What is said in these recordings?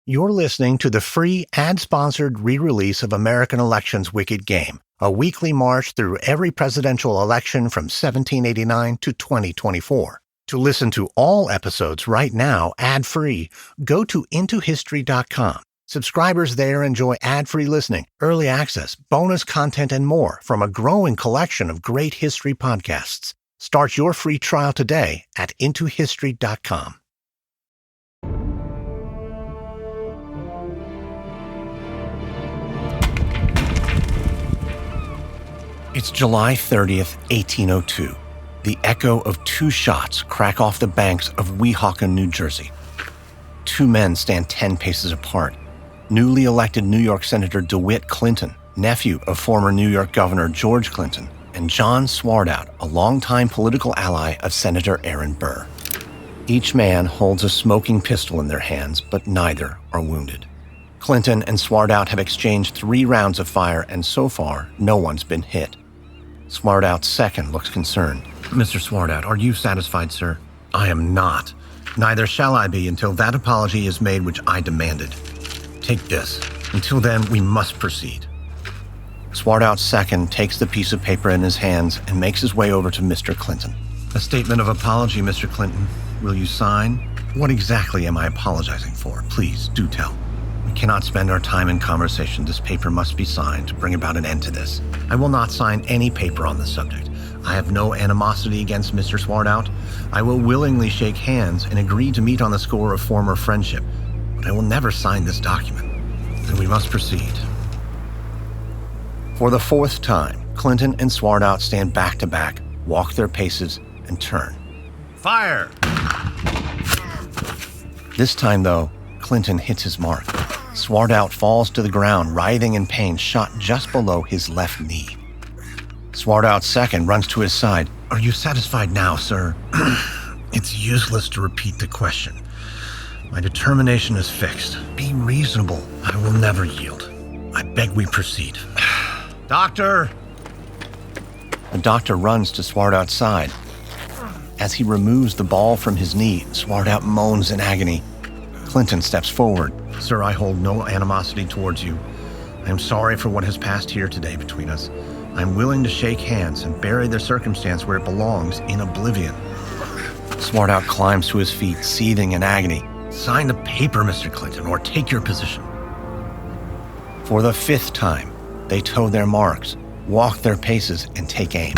You're listening to the free ad-sponsored re-release of American Elections Wicked Game, a weekly march through every presidential election from 1789 to 2024. To listen to all episodes right now ad-free, go to intohistory.com. Subscribers there enjoy ad-free listening, early access, bonus content, and more from a growing collection of great history podcasts. Start your free trial today at intohistory.com. It's July 30th, 1802. The echo of two shots crack off the banks of Weehawken, New Jersey. Two men stand 10 paces apart. Newly elected New York Senator DeWitt Clinton, nephew of former New York Governor George Clinton, and John Swartout, a longtime political ally of Senator Aaron Burr. Each man holds a smoking pistol in their hands, but neither are wounded. Clinton and Swartout have exchanged 3 rounds of fire, and so far, no one's been hit. Swartout's second looks concerned. Mr. Swartout, are you satisfied, sir? I am not. Neither shall I be until that apology is made which I demanded. Take this. Until then, we must proceed. Swartout's second takes the piece of paper in his hands and makes his way over to Mr. Clinton. A statement of apology, Mr. Clinton. Will you sign? What exactly am I apologizing for? Please, do tell. We cannot spend our time in conversation. This paper must be signed to bring about an end to this. I will not sign any paper on the subject. I have no animosity against Mr. Swartout. I will willingly shake hands and agree to meet on the score of former friendship, but I will never sign this document. Then we must proceed. For the 4th time, Clinton and Swartout stand back to back, walk their paces, and turn. Fire! This time, though, Clinton hits his mark. Swartout falls to the ground, writhing in pain, shot just below his left knee. Swartout's second runs to his side. Are you satisfied now, sir? It's useless to repeat the question. My determination is fixed. Be reasonable. I will never yield. I beg we proceed. Doctor! The doctor runs to Swartout's side. As he removes the ball from his knee, Swartout moans in agony. Clinton steps forward. Sir, I hold no animosity towards you. I am sorry for what has passed here today between us. I am willing to shake hands and bury the circumstance where it belongs, in oblivion. Swartout climbs to his feet, seething in agony. Sign the paper, Mr. Clinton, or take your position. For the 5th time, they toe their marks, walk their paces, and take aim.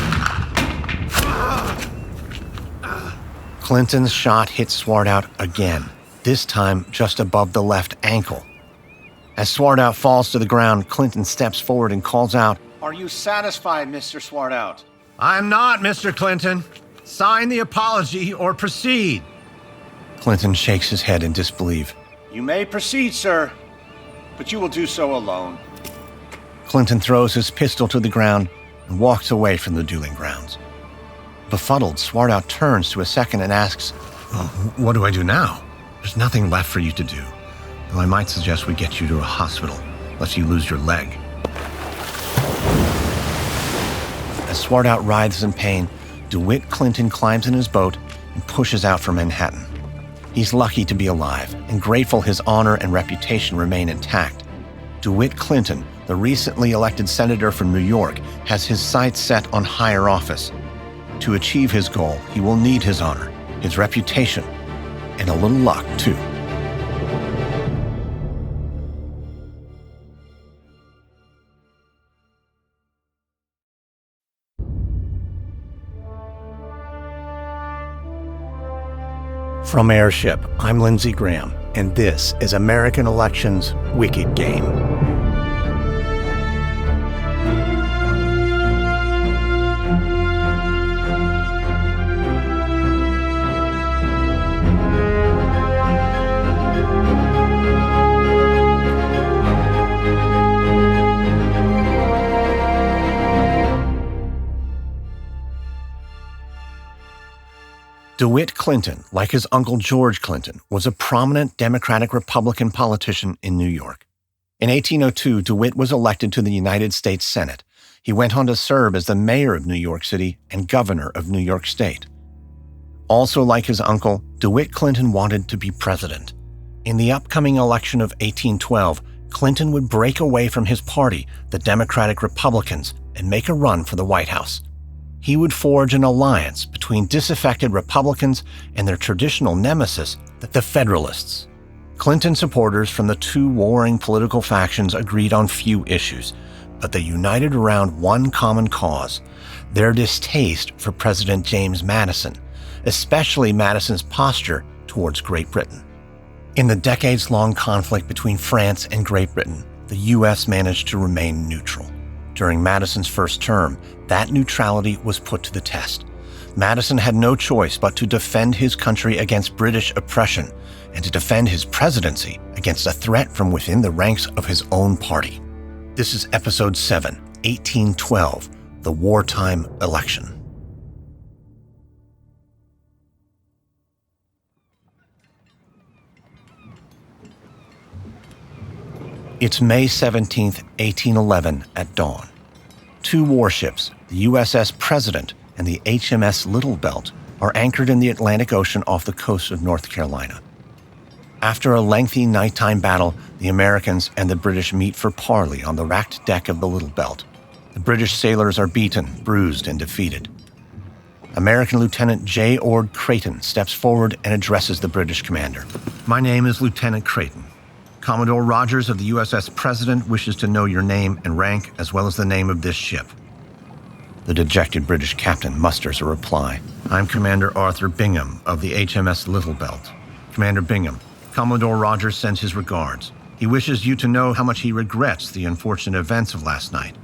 Clinton's shot hits Swartout again, this time just above the left ankle. As Swartout falls to the ground, Clinton steps forward and calls out, Are you satisfied, Mr. Swartout? I'm not, Mr. Clinton. Sign the apology or proceed. Clinton shakes his head in disbelief. You may proceed, sir, but you will do so alone. Clinton throws his pistol to the ground and walks away from the dueling grounds. Befuddled, Swartout turns to a second and asks, What do I do now? There's nothing left for you to do, though I might suggest we get you to a hospital, lest you lose your leg. As Swartout writhes in pain, DeWitt Clinton climbs in his boat and pushes out for Manhattan. He's lucky to be alive and grateful his honor and reputation remain intact. DeWitt Clinton, the recently elected senator from New York, has his sights set on higher office. To achieve his goal, he will need his honor, his reputation, and a little luck, too. From Airship, I'm Lindsey Graham, and this is American Elections Wicked Game. DeWitt Clinton, like his uncle George Clinton, was a prominent Democratic-Republican politician in New York. In 1802, DeWitt was elected to the United States Senate. He went on to serve as the mayor of New York City and governor of New York State. Also like his uncle, DeWitt Clinton wanted to be president. In the upcoming election of 1812, Clinton would break away from his party, the Democratic Republicans, and make a run for the White House. He would forge an alliance between disaffected Republicans and their traditional nemesis, the Federalists. Clinton supporters from the two warring political factions agreed on few issues, but they united around one common cause: their distaste for President James Madison, especially Madison's posture towards Great Britain. In the decades-long conflict between France and Great Britain, the U.S. managed to remain neutral. During Madison's first term, that neutrality was put to the test. Madison had no choice but to defend his country against British oppression and to defend his presidency against a threat from within the ranks of his own party. This is Episode 7, 1812, the Wartime Election. It's May 17, 1811, at dawn. Two warships, the USS President and the HMS Little Belt, are anchored in the Atlantic Ocean off the coast of North Carolina. After a lengthy nighttime battle, the Americans and the British meet for parley on the racked deck of the Little Belt. The British sailors are beaten, bruised, and defeated. American Lieutenant J. Ord Creighton steps forward and addresses the British commander. "My name is Lieutenant Creighton. Commodore Rogers of the USS President wishes to know your name and rank, as well as the name of this ship." The dejected British captain musters a reply. "I'm Commander Arthur Bingham of the HMS Little Belt. Commander Bingham, Commodore Rogers sends his regards. He wishes you to know how much he regrets the unfortunate events of last night."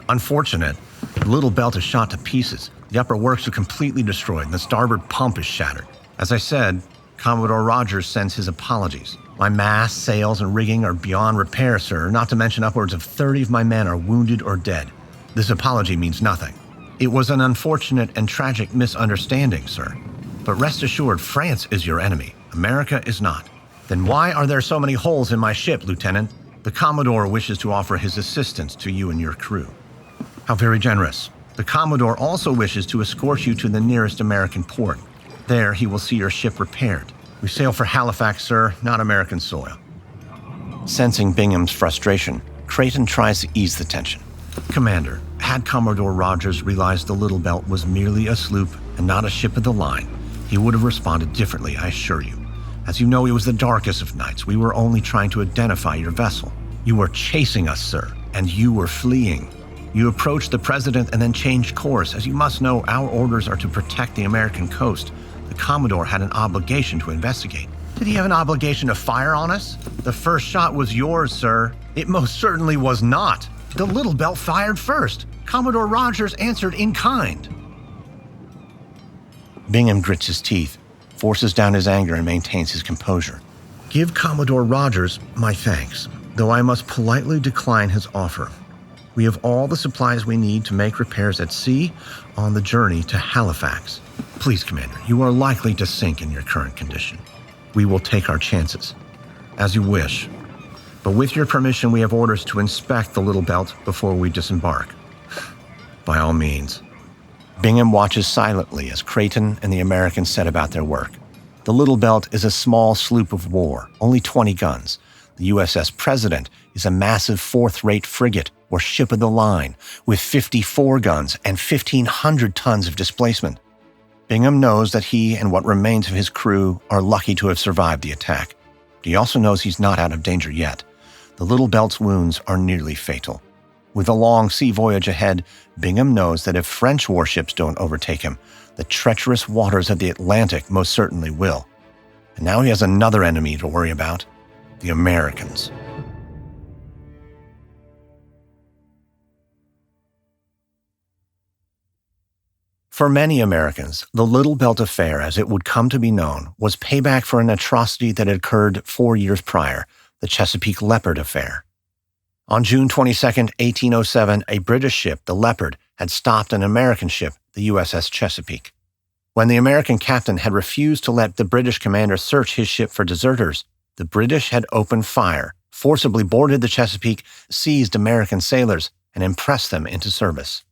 "Unfortunate? The Little Belt is shot to pieces. The upper works are completely destroyed and the starboard pump is shattered. As I said, Commodore Rogers sends his apologies. My masts, sails, and rigging are beyond repair, sir, not to mention upwards of 30 of my men are wounded or dead. This apology means nothing. It was an unfortunate and tragic misunderstanding, sir. But rest assured, France is your enemy. America is not." "Then why are there so many holes in my ship, Lieutenant?" "The Commodore wishes to offer his assistance to you and your crew." "How very generous. The Commodore also wishes to escort you to the nearest American port. There he will see your ship repaired. We sail for Halifax, sir, not American soil." Sensing Bingham's frustration, Creighton tries to ease the tension. "Commander, had Commodore Rogers realized the Little Belt was merely a sloop and not a ship of the line, he would have responded differently, I assure you. As you know, it was the darkest of nights. We were only trying to identify your vessel. You were chasing us, sir, and you were fleeing. You approached the President and then changed course. As you must know, our orders are to protect the American coast. The Commodore had an obligation to investigate." "Did he have an obligation to fire on us?" "The first shot was yours, sir." "It most certainly was not. The Little Belt fired first. Commodore Rogers answered in kind." Bingham grits his teeth, forces down his anger, and maintains his composure. "Give Commodore Rogers my thanks, though I must politely decline his offer. We have all the supplies we need to make repairs at sea on the journey to Halifax. Please, Commander, you are likely to sink in your current condition. We will take our chances. As you wish. But with your permission, we have orders to inspect the Little Belt before we disembark." "By all means." Bingham watches silently as Creighton and the Americans set about their work. The Little Belt is a small sloop of war, only 20 guns. The USS President is a massive fourth-rate frigate or ship of the line with 54 guns and 1,500 tons of displacement. Bingham knows that he and what remains of his crew are lucky to have survived the attack. But he also knows he's not out of danger yet. The Little Belt's wounds are nearly fatal. With a long sea voyage ahead, Bingham knows that if French warships don't overtake him, the treacherous waters of the Atlantic most certainly will. And now he has another enemy to worry about: the Americans. For many Americans, the Little Belt Affair, as it would come to be known, was payback for an atrocity that had occurred 4 years prior, the Chesapeake Leopard Affair. On June 22, 1807, a British ship, the Leopard, had stopped an American ship, the USS Chesapeake. When the American captain had refused to let the British commander search his ship for deserters, the British had opened fire, forcibly boarded the Chesapeake, seized American sailors, and impressed them into service.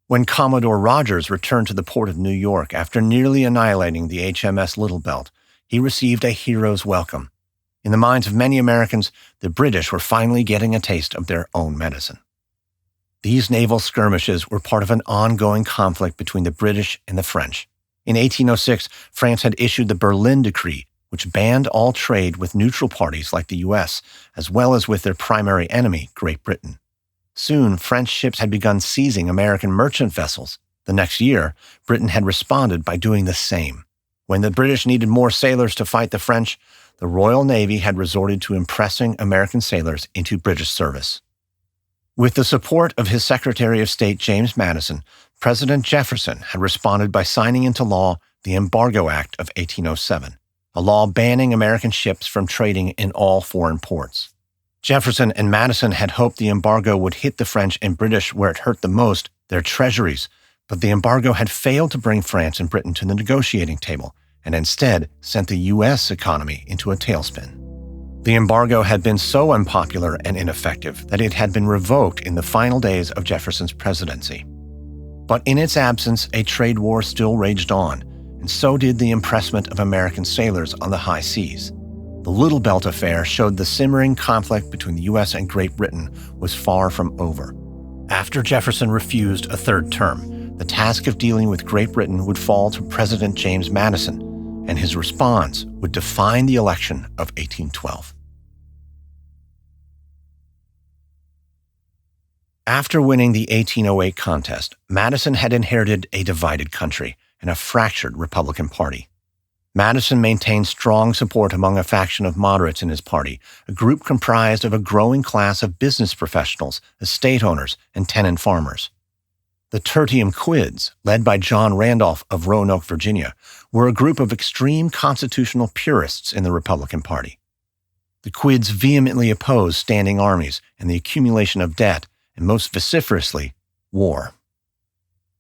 When Commodore Rogers returned to the port of New York after nearly annihilating the HMS Little Belt, he received a hero's welcome. In the minds of many Americans, the British were finally getting a taste of their own medicine. These naval skirmishes were part of an ongoing conflict between the British and the French. In 1806, France had issued the Berlin Decree, which banned all trade with neutral parties like the U.S., as well as with their primary enemy, Great Britain. Soon, French ships had begun seizing American merchant vessels. The next year, Britain had responded by doing the same. When the British needed more sailors to fight the French, the Royal Navy had resorted to impressing American sailors into British service. With the support of his Secretary of State, James Madison, President Jefferson had responded by signing into law the Embargo Act of 1807, a law banning American ships from trading in all foreign ports. Jefferson and Madison had hoped the embargo would hit the French and British where it hurt the most, their treasuries, but the embargo had failed to bring France and Britain to the negotiating table, and instead sent the U.S. economy into a tailspin. The embargo had been so unpopular and ineffective that it had been revoked in the final days of Jefferson's presidency. But in its absence, a trade war still raged on, and so did the impressment of American sailors on the high seas. The Little Belt Affair showed the simmering conflict between the U.S. and Great Britain was far from over. After Jefferson refused a third term, the task of dealing with Great Britain would fall to President James Madison, and his response would define the election of 1812. After winning the 1808 contest, Madison had inherited a divided country and a fractured Republican Party. Madison maintained strong support among a faction of moderates in his party, a group comprised of a growing class of business professionals, estate owners, and tenant farmers. The Tertium Quids, led by John Randolph of Roanoke, Virginia, were a group of extreme constitutional purists in the Republican Party. The Quids vehemently opposed standing armies and the accumulation of debt, and most vociferously, war.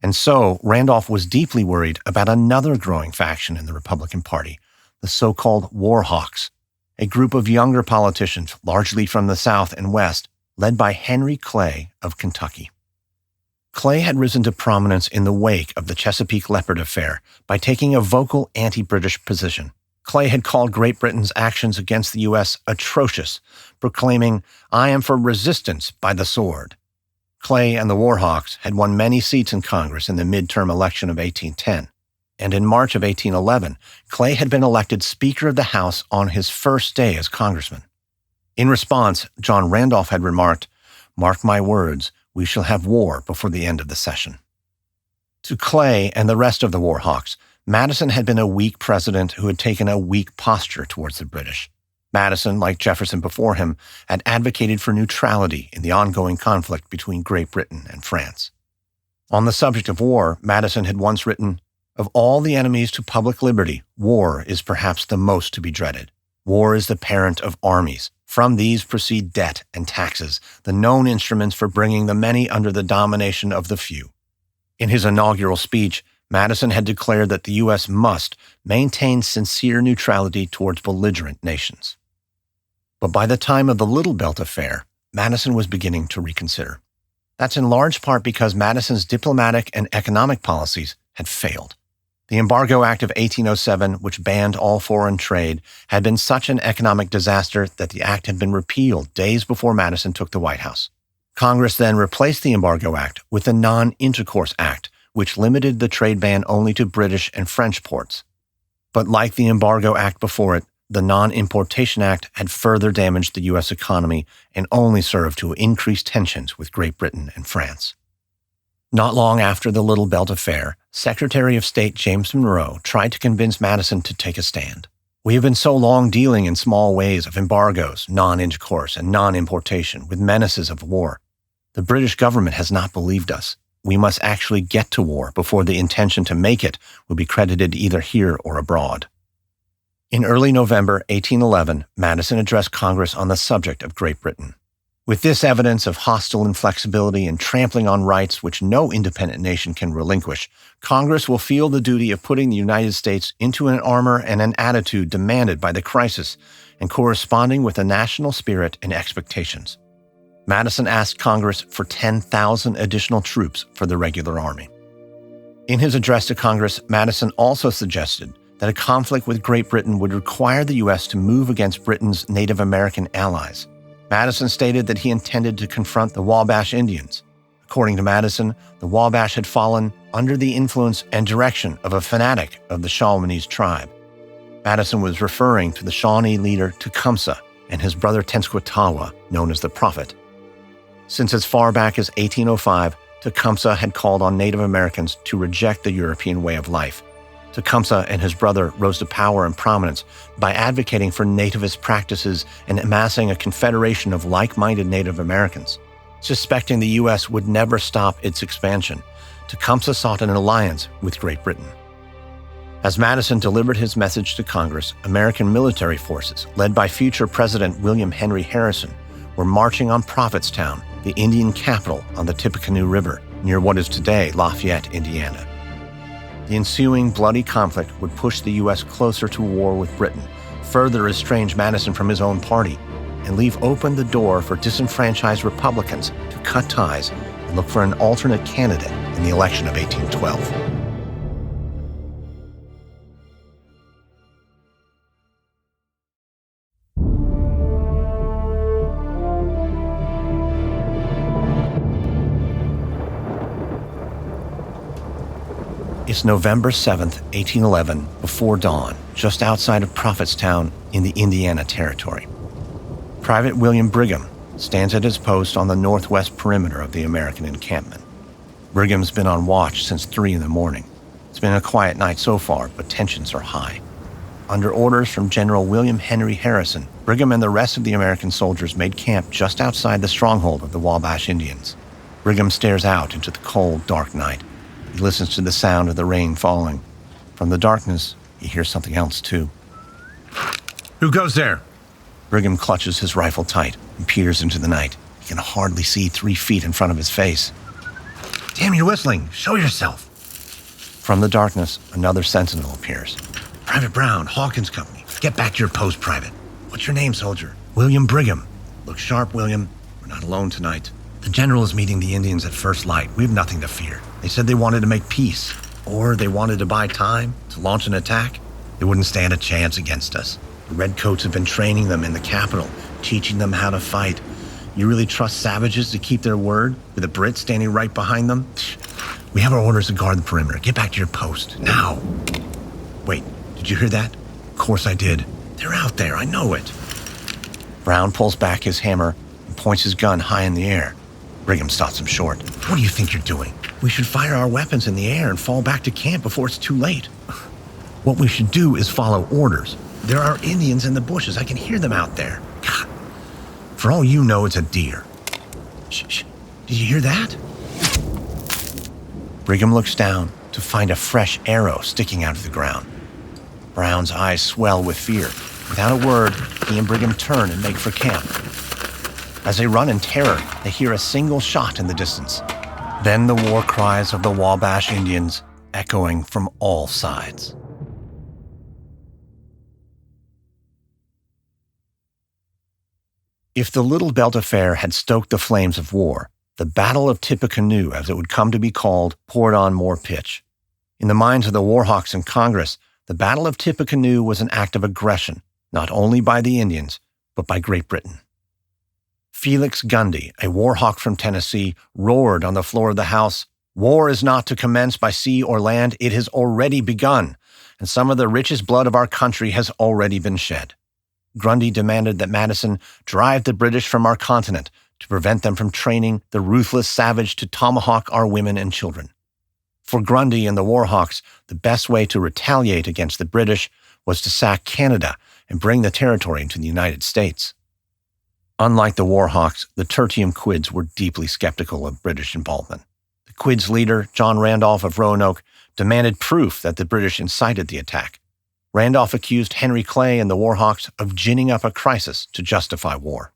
And so, Randolph was deeply worried about another growing faction in the Republican Party, the so-called War Hawks, a group of younger politicians, largely from the South and West, led by Henry Clay of Kentucky. Clay had risen to prominence in the wake of the Chesapeake Leopard affair by taking a vocal anti-British position. Clay had called Great Britain's actions against the U.S. atrocious, proclaiming, "I am for resistance by the sword." Clay and the War Hawks had won many seats in Congress in the midterm election of 1810, and in March of 1811, Clay had been elected Speaker of the House on his first day as congressman. In response, John Randolph had remarked, "Mark my words, we shall have war before the end of the session." To Clay and the rest of the War Hawks, Madison had been a weak president who had taken a weak posture towards the British. Madison, like Jefferson before him, had advocated for neutrality in the ongoing conflict between Great Britain and France. On the subject of war, Madison had once written, "Of all the enemies to public liberty, war is perhaps the most to be dreaded. War is the parent of armies. From these proceed debt and taxes, the known instruments for bringing the many under the domination of the few." In his inaugural speech, Madison had declared that the U.S. must maintain sincere neutrality towards belligerent nations. But by the time of the Little Belt Affair, Madison was beginning to reconsider. That's in large part because Madison's diplomatic and economic policies had failed. The Embargo Act of 1807, which banned all foreign trade, had been such an economic disaster that the act had been repealed days before Madison took the White House. Congress then replaced the Embargo Act with the Non-Intercourse Act, which limited the trade ban only to British and French ports. But like the Embargo Act before it, the Non-Importation Act had further damaged the U.S. economy and only served to increase tensions with Great Britain and France. Not long after the Little Belt Affair, Secretary of State James Monroe tried to convince Madison to take a stand. "We have been so long dealing in small ways of embargoes, non-intercourse, and non-importation with menaces of war. The British government has not believed us. We must actually get to war before the intention to make it will be credited either here or abroad." In early November 1811, Madison addressed Congress on the subject of Great Britain. With this evidence of hostile inflexibility and trampling on rights which no independent nation can relinquish, Congress will feel the duty of putting the United States into an armor and an attitude demanded by the crisis and corresponding with the national spirit and expectations. Madison asked Congress for 10,000 additional troops for the regular army. In his address to Congress, Madison also suggested that a conflict with Great Britain would require the U.S. to move against Britain's Native American allies. Madison stated that he intended to confront the Wabash Indians. According to Madison, the Wabash had fallen under the influence and direction of a fanatic of the Shawnese tribe. Madison was referring to the Shawnee leader Tecumseh and his brother Tenskwatawa, known as the Prophet. Since as far back as 1805, Tecumseh had called on Native Americans to reject the European way of life. Tecumseh and his brother rose to power and prominence by advocating for nativist practices and amassing a confederation of like-minded Native Americans. Suspecting the U.S. would never stop its expansion, Tecumseh sought an alliance with Great Britain. As Madison delivered his message to Congress, American military forces, led by future President William Henry Harrison, were marching on Prophetstown, the Indian capital on the Tippecanoe River, near what is today Lafayette, Indiana. The ensuing bloody conflict would push the U.S. closer to war with Britain, further estrange Madison from his own party, and leave open the door for disenfranchised Republicans to cut ties and look for an alternate candidate in the election of 1812. It's November 7th, 1811, before dawn, just outside of Prophetstown in the Indiana Territory. Private William Brigham stands at his post on the northwest perimeter of the American encampment. Brigham's been on watch since 3 a.m. It's been a quiet night so far, but tensions are high. Under orders from General William Henry Harrison, Brigham and the rest of the American soldiers made camp just outside the stronghold of the Wabash Indians. Brigham stares out into the cold, dark night. He listens to the sound of the rain falling. From the darkness, he hears something else, too. Who goes there? Brigham clutches his rifle tight and peers into the night. He can hardly see 3 feet in front of his face. Damn, you're whistling. Show yourself. From the darkness, another sentinel appears. Private Brown, Hawkins Company. Get back to your post, Private. What's your name, soldier? William Brigham. Look sharp, William. We're not alone tonight. The general is meeting the Indians at first light. We have nothing to fear. They said they wanted to make peace, or they wanted to buy time to launch an attack. They wouldn't stand a chance against us. The Redcoats have been training them in the capital, teaching them how to fight. You really trust savages to keep their word, with the Brits standing right behind them? We have our orders to guard the perimeter. Get back to your post, now. Wait, did you hear that? Of course I did. They're out there, I know it. Brown pulls back his hammer and points his gun high in the air. Brigham stops him short. What do you think you're doing? We should fire our weapons in the air and fall back to camp before it's too late. What we should do is follow orders. There are Indians in the bushes. I can hear them out there. God. For all you know, it's a deer. Shh. Did you hear that? Brigham looks down to find a fresh arrow sticking out of the ground. Brown's eyes swell with fear. Without a word, he and Brigham turn and make for camp. As they run in terror, they hear a single shot in the distance. Then the war cries of the Wabash Indians echoing from all sides. If the Little Belt Affair had stoked the flames of war, the Battle of Tippecanoe, as it would come to be called, poured on more pitch. In the minds of the Warhawks in Congress, the Battle of Tippecanoe was an act of aggression, not only by the Indians, but by Great Britain. Felix Gundy, a Warhawk from Tennessee, roared on the floor of the House, "War is not to commence by sea or land, it has already begun, and some of the richest blood of our country has already been shed." Grundy demanded that Madison drive the British from our continent to prevent them from training the ruthless savage to tomahawk our women and children. For Grundy and the Warhawks, the best way to retaliate against the British was to sack Canada and bring the territory into the United States. Unlike the Warhawks, the Tertium Quids were deeply skeptical of British involvement. The Quids' leader, John Randolph of Roanoke, demanded proof that the British incited the attack. Randolph accused Henry Clay and the Warhawks of ginning up a crisis to justify war.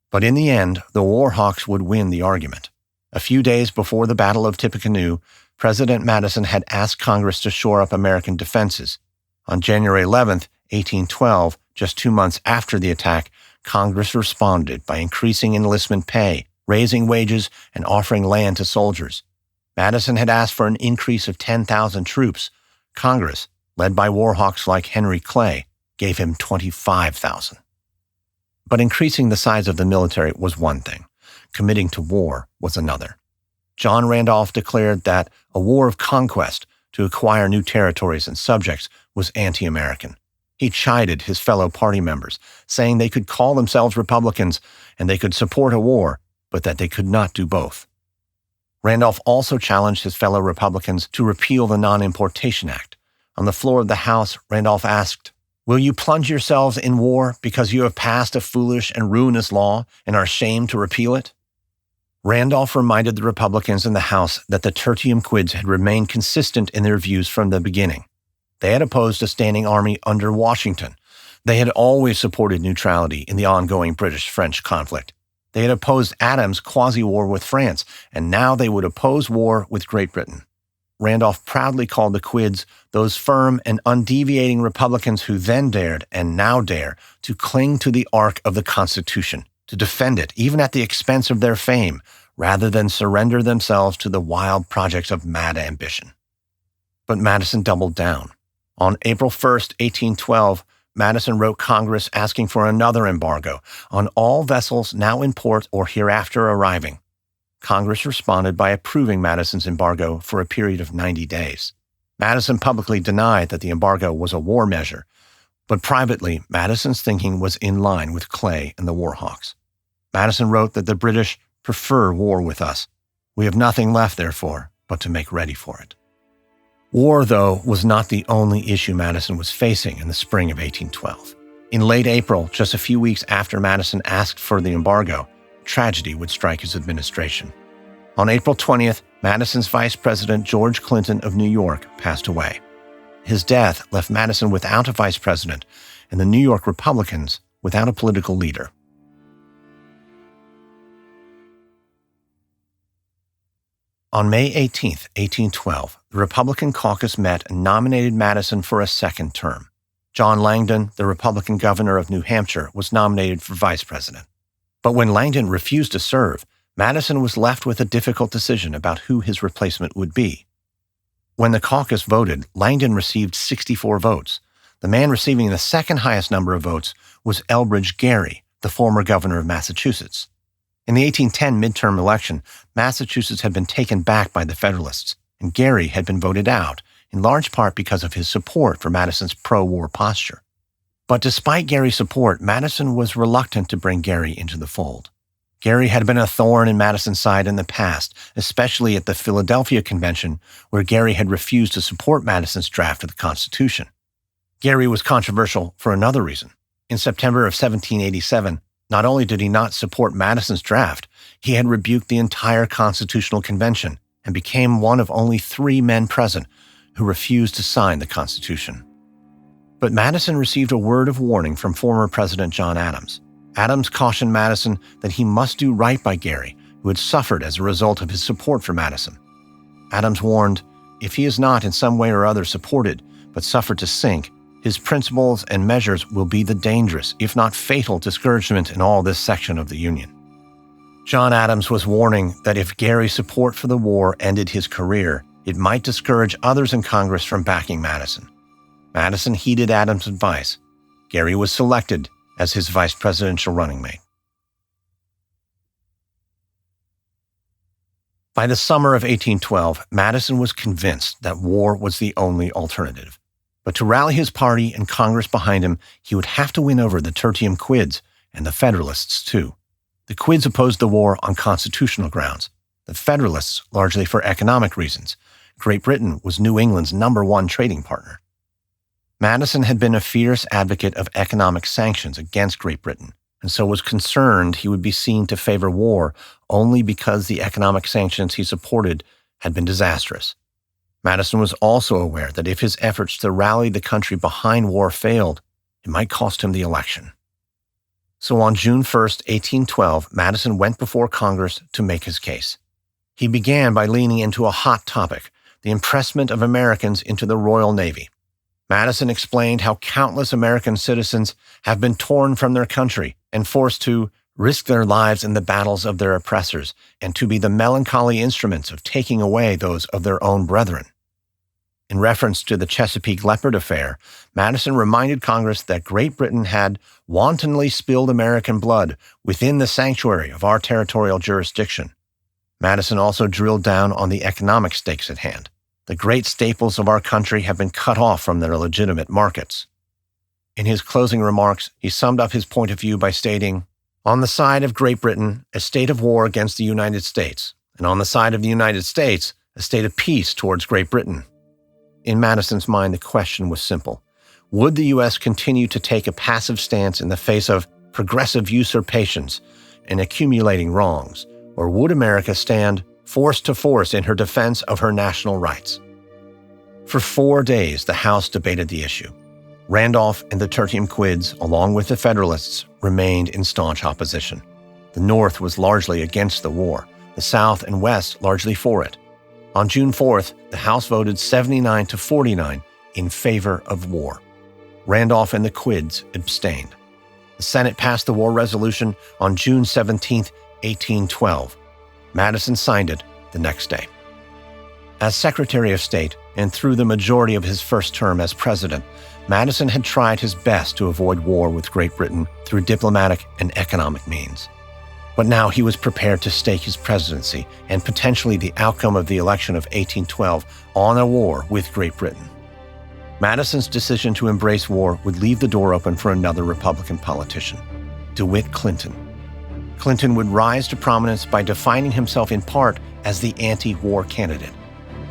But in the end, the Warhawks would win the argument. A few days before the Battle of Tippecanoe, President Madison had asked Congress to shore up American defenses. On January 11, 1812, just 2 months after the attack, Congress responded by increasing enlistment pay, raising wages, and offering land to soldiers. Madison had asked for an increase of 10,000 troops. Congress, led by war hawks like Henry Clay, gave him 25,000. But increasing the size of the military was one thing. Committing to war was another. John Randolph declared that a war of conquest to acquire new territories and subjects was anti-American. He chided his fellow party members, saying they could call themselves Republicans and they could support a war, but that they could not do both. Randolph also challenged his fellow Republicans to repeal the Non-Importation Act. On the floor of the House, Randolph asked, "Will you plunge yourselves in war because you have passed a foolish and ruinous law and are ashamed to repeal it?" Randolph reminded the Republicans in the House that the tertium quids had remained consistent in their views from the beginning. They had opposed a standing army under Washington. They had always supported neutrality in the ongoing British-French conflict. They had opposed Adams' quasi-war with France, and now they would oppose war with Great Britain. Randolph proudly called the Quids those firm and undeviating Republicans who then dared and now dare to cling to the ark of the Constitution, to defend it even at the expense of their fame, rather than surrender themselves to the wild projects of mad ambition. But Madison doubled down. On April 1st, 1812, Madison wrote Congress asking for another embargo on all vessels now in port or hereafter arriving. Congress responded by approving Madison's embargo for a period of 90 days. Madison publicly denied that the embargo was a war measure, but privately, Madison's thinking was in line with Clay and the Warhawks. Madison wrote that the British prefer war with us. We have nothing left, therefore, but to make ready for it. War, though, was not the only issue Madison was facing in the spring of 1812. In late April, just a few weeks after Madison asked for the embargo, tragedy would strike his administration. On April 20th, Madison's Vice President George Clinton of New York passed away. His death left Madison without a vice president and the New York Republicans without a political leader. On May 18, 1812, the Republican caucus met and nominated Madison for a second term. John Langdon, the Republican governor of New Hampshire, was nominated for vice president. But when Langdon refused to serve, Madison was left with a difficult decision about who his replacement would be. When the caucus voted, Langdon received 64 votes. The man receiving the second highest number of votes was Elbridge Gerry, the former governor of Massachusetts. In the 1810 midterm election, Massachusetts had been taken back by the Federalists, and Gerry had been voted out, in large part because of his support for Madison's pro-war posture. But despite Gerry's support, Madison was reluctant to bring Gerry into the fold. Gerry had been a thorn in Madison's side in the past, especially at the Philadelphia Convention, where Gerry had refused to support Madison's draft of the Constitution. Gerry was controversial for another reason. In September of 1787, not only did he not support Madison's draft, he had rebuked the entire Constitutional Convention and became one of only 3 men present who refused to sign the Constitution. But Madison received a word of warning from former President John Adams. Adams cautioned Madison that he must do right by Gerry, who had suffered as a result of his support for Madison. Adams warned, if he is not in some way or other supported, but suffered to sink, his principles and measures will be the dangerous, if not fatal, discouragement in all this section of the Union. John Adams was warning that if Gerry's support for the war ended his career, it might discourage others in Congress from backing Madison. Madison heeded Adams' advice. Gerry was selected as his vice presidential running mate. By the summer of 1812, Madison was convinced that war was the only alternative. But to rally his party and Congress behind him, he would have to win over the tertium quids and the Federalists, too. The quids opposed the war on constitutional grounds, the Federalists largely for economic reasons. Great Britain was New England's #1 trading partner. Madison had been a fierce advocate of economic sanctions against Great Britain, and so was concerned he would be seen to favor war only because the economic sanctions he supported had been disastrous. Madison was also aware that if his efforts to rally the country behind war failed, it might cost him the election. So on June 1st, 1812, Madison went before Congress to make his case. He began by leaning into a hot topic, the impressment of Americans into the Royal Navy. Madison explained how countless American citizens have been torn from their country and forced to risk their lives in the battles of their oppressors, and to be the melancholy instruments of taking away those of their own brethren. In reference to the Chesapeake Leopard affair, Madison reminded Congress that Great Britain had wantonly spilled American blood within the sanctuary of our territorial jurisdiction. Madison also drilled down on the economic stakes at hand. The great staples of our country have been cut off from their legitimate markets. In his closing remarks, he summed up his point of view by stating, "On the side of Great Britain, a state of war against the United States, and on the side of the United States, a state of peace towards Great Britain." In Madison's mind, the question was simple. Would the U.S. continue to take a passive stance in the face of progressive usurpations and accumulating wrongs, or would America stand force to force in her defense of her national rights? For 4 days, the House debated the issue. Randolph and the Tertium Quids, along with the Federalists, remained in staunch opposition. The North was largely against the war, the South and West largely for it. On June 4th, the House voted 79 to 49 in favor of war. Randolph and the Quids abstained. The Senate passed the war resolution on June 17, 1812. Madison signed it the next day. As Secretary of State, and through the majority of his first term as president, Madison had tried his best to avoid war with Great Britain through diplomatic and economic means. But now he was prepared to stake his presidency and potentially the outcome of the election of 1812 on a war with Great Britain. Madison's decision to embrace war would leave the door open for another Republican politician, DeWitt Clinton. Clinton would rise to prominence by defining himself in part as the anti-war candidate.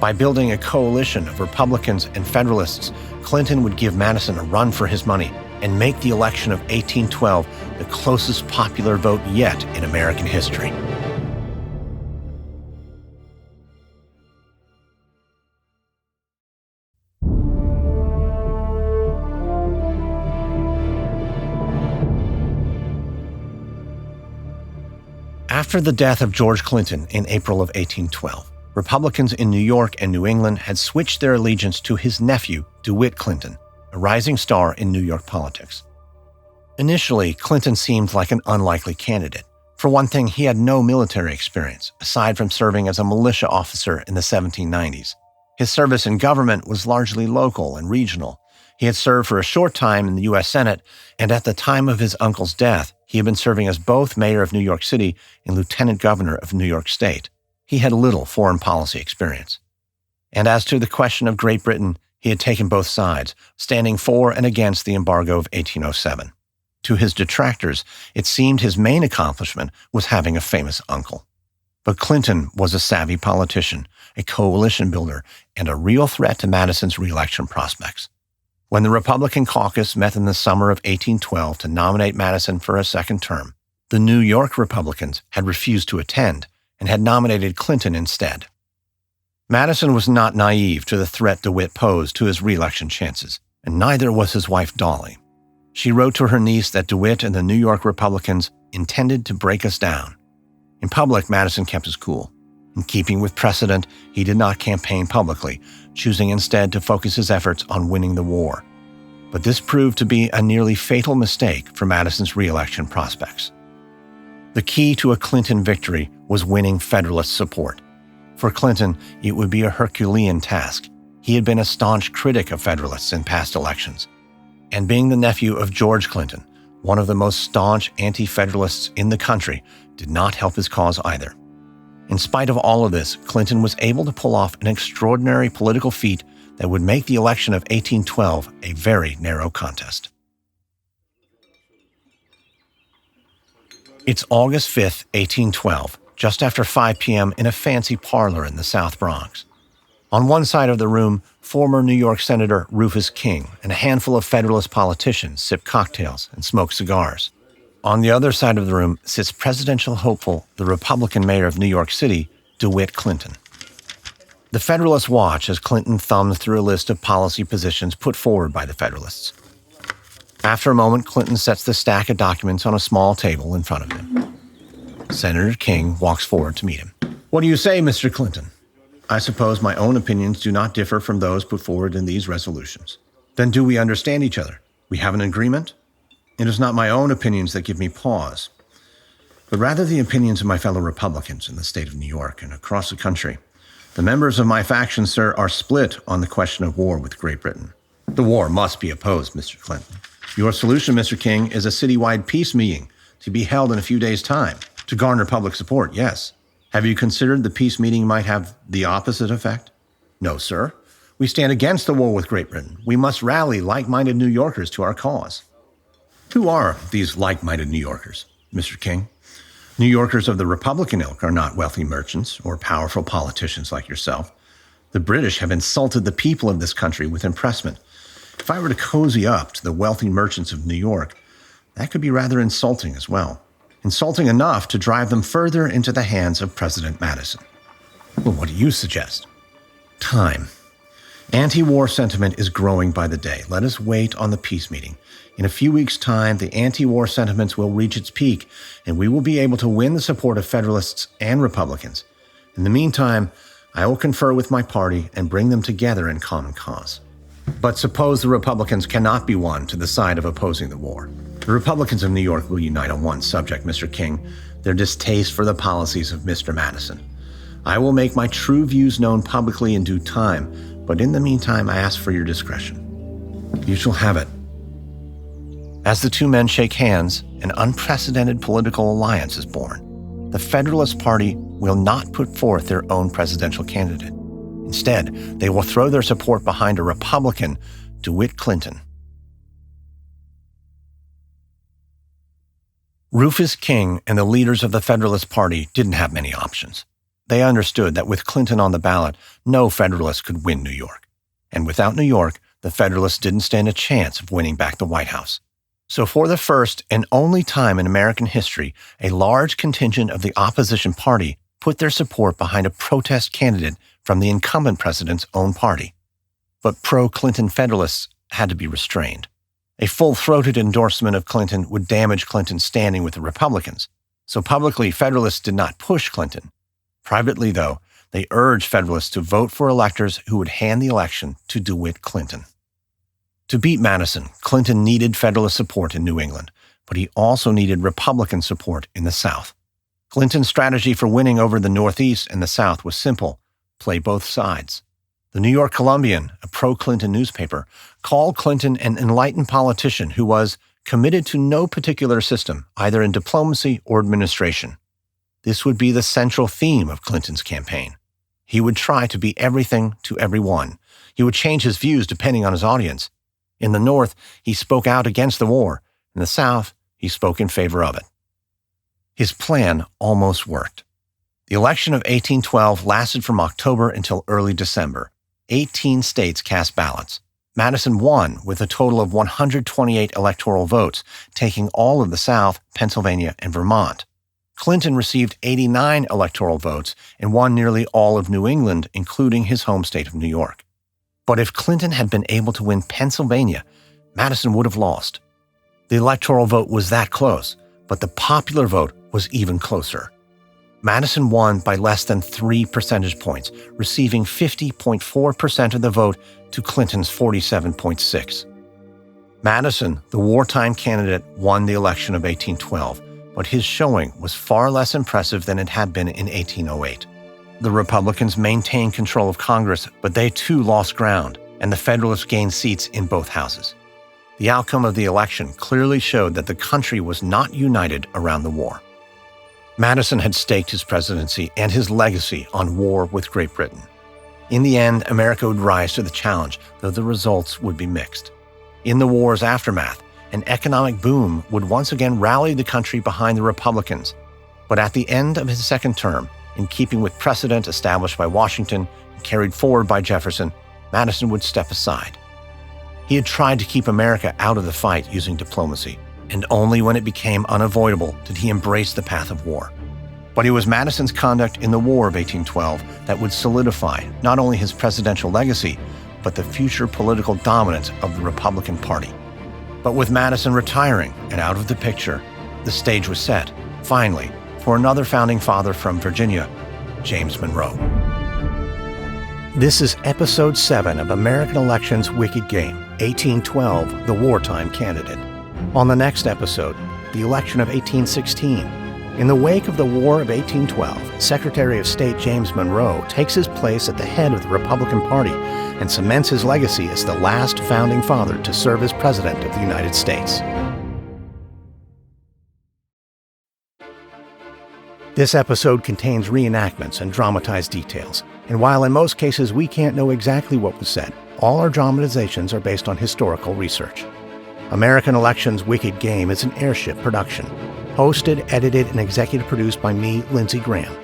By building a coalition of Republicans and Federalists, Clinton would give Madison a run for his money and make the election of 1812 the closest popular vote yet in American history. After the death of George Clinton in April of 1812, Republicans in New York and New England had switched their allegiance to his nephew, DeWitt Clinton, a rising star in New York politics. Initially, Clinton seemed like an unlikely candidate. For one thing, he had no military experience, aside from serving as a militia officer in the 1790s. His service in government was largely local and regional. He had served for a short time in the U.S. Senate, and at the time of his uncle's death, he had been serving as both mayor of New York City and lieutenant governor of New York State. He had little foreign policy experience. And as to the question of Great Britain, he had taken both sides, standing for and against the embargo of 1807. To his detractors, it seemed his main accomplishment was having a famous uncle. But Clinton was a savvy politician, a coalition builder, and a real threat to Madison's re-election prospects. When the Republican caucus met in the summer of 1812 to nominate Madison for a second term, the New York Republicans had refused to attend and had nominated Clinton instead. Madison was not naive to the threat DeWitt posed to his re-election chances, and neither was his wife Dolly. She wrote to her niece that DeWitt and the New York Republicans intended to break us down. In public, Madison kept his cool. In keeping with precedent, he did not campaign publicly, choosing instead to focus his efforts on winning the war. But this proved to be a nearly fatal mistake for Madison's re-election prospects. The key to a Clinton victory was winning Federalist support. For Clinton, it would be a Herculean task. He had been a staunch critic of Federalists in past elections. And being the nephew of George Clinton, one of the most staunch anti-Federalists in the country, did not help his cause either. In spite of all of this, Clinton was able to pull off an extraordinary political feat that would make the election of 1812 a very narrow contest. It's August 5th, 1812, just after 5 p.m. in a fancy parlor in the South Bronx. On one side of the room, former New York Senator Rufus King and a handful of Federalist politicians sip cocktails and smoke cigars. On the other side of the room sits presidential hopeful, the Republican mayor of New York City, DeWitt Clinton. The Federalists watch as Clinton thumbs through a list of policy positions put forward by the Federalists. After a moment, Clinton sets the stack of documents on a small table in front of him. Senator King walks forward to meet him. "What do you say, Mr. Clinton?" "I suppose my own opinions do not differ from those put forward in these resolutions." "Then do we understand each other? We have an agreement?" "It is not my own opinions that give me pause, but rather the opinions of my fellow Republicans in the state of New York and across the country. The members of my faction, sir, are split on the question of war with Great Britain. The war must be opposed, Mr. Clinton. Your solution, Mr. King, is a citywide peace meeting to be held in a few days' time to garner public support, yes. Have you considered the peace meeting might have the opposite effect? No, sir. We stand against the war with Great Britain. We must rally like-minded New Yorkers to our cause. Who are these like-minded New Yorkers, Mr. King? New Yorkers of the Republican ilk are not wealthy merchants or powerful politicians like yourself. The British have insulted the people of this country with impressment. If I were to cozy up to the wealthy merchants of New York, that could be rather insulting as well. Insulting enough to drive them further into the hands of President Madison. Well, what do you suggest? Time. Anti-war sentiment is growing by the day. Let us wait on the peace meeting. In a few weeks' time, the anti-war sentiments will reach its peak, and we will be able to win the support of Federalists and Republicans. In the meantime, I will confer with my party and bring them together in common cause. But suppose the Republicans cannot be won to the side of opposing the war. The Republicans of New York will unite on one subject, Mr. King, their distaste for the policies of Mr. Madison. I will make my true views known publicly in due time, but in the meantime, I ask for your discretion. You shall have it. As the two men shake hands, an unprecedented political alliance is born. The Federalist Party will not put forth their own presidential candidate. Instead, they will throw their support behind a Republican, DeWitt Clinton. Rufus King and the leaders of the Federalist Party didn't have many options. They understood that with Clinton on the ballot, no Federalist could win New York. And without New York, the Federalists didn't stand a chance of winning back the White House. So for the first and only time in American history, a large contingent of the opposition party put their support behind a protest candidate from the incumbent president's own party. But pro-Clinton Federalists had to be restrained. A full-throated endorsement of Clinton would damage Clinton's standing with the Republicans. So publicly, Federalists did not push Clinton. Privately, though, they urged Federalists to vote for electors who would hand the election to DeWitt Clinton. To beat Madison, Clinton needed Federalist support in New England, but he also needed Republican support in the South. Clinton's strategy for winning over the Northeast and the South was simple: play both sides. The New York Columbian, a pro-Clinton newspaper, called Clinton an enlightened politician who was committed to no particular system, either in diplomacy or administration. This would be the central theme of Clinton's campaign. He would try to be everything to everyone. He would change his views depending on his audience. In the North, he spoke out against the war. In the South, he spoke in favor of it. His plan almost worked. The election of 1812 lasted from October until early December. 18 states cast ballots. Madison won with a total of 128 electoral votes, taking all of the South, Pennsylvania, and Vermont. Clinton received 89 electoral votes and won nearly all of New England, including his home state of New York. But if Clinton had been able to win Pennsylvania, Madison would have lost. The electoral vote was that close, but the popular vote was even closer. Madison won by less than 3 percentage points, receiving 50.4% of the vote to Clinton's 47.6%. Madison, the wartime candidate, won the election of 1812, but his showing was far less impressive than it had been in 1808. The Republicans maintained control of Congress, but they too lost ground, and the Federalists gained seats in both houses. The outcome of the election clearly showed that the country was not united around the war. Madison had staked his presidency and his legacy on war with Great Britain. In the end, America would rise to the challenge, though the results would be mixed. In the war's aftermath, an economic boom would once again rally the country behind the Republicans. But at the end of his second term, in keeping with precedent established by Washington and carried forward by Jefferson, Madison would step aside. He had tried to keep America out of the fight using diplomacy, and only when it became unavoidable did he embrace the path of war. But it was Madison's conduct in the War of 1812 that would solidify not only his presidential legacy, but the future political dominance of the Republican Party. But with Madison retiring and out of the picture, the stage was set, finally, for another founding father from Virginia, James Monroe. This is Episode 7 of American Election's Wicked Game, 1812, the Wartime Candidate. On the next episode, the election of 1816, In the wake of the War of 1812, Secretary of State James Monroe takes his place at the head of the Republican Party and cements his legacy as the last founding father to serve as President of the United States. This episode contains reenactments and dramatized details, and while in most cases we can't know exactly what was said, all our dramatizations are based on historical research. American Election's Wicked Game is an Airship production. Hosted, edited, and executive produced by me, Lindsey Graham.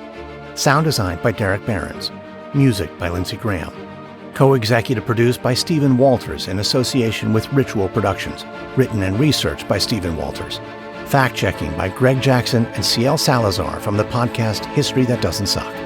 Sound designed by Derek Behrens. Music by Lindsey Graham. Co-executive produced by Stephen Walters in association with Ritual Productions. Written and researched by Stephen Walters. Fact-checking by Greg Jackson and CL Salazar from the podcast History That Doesn't Suck.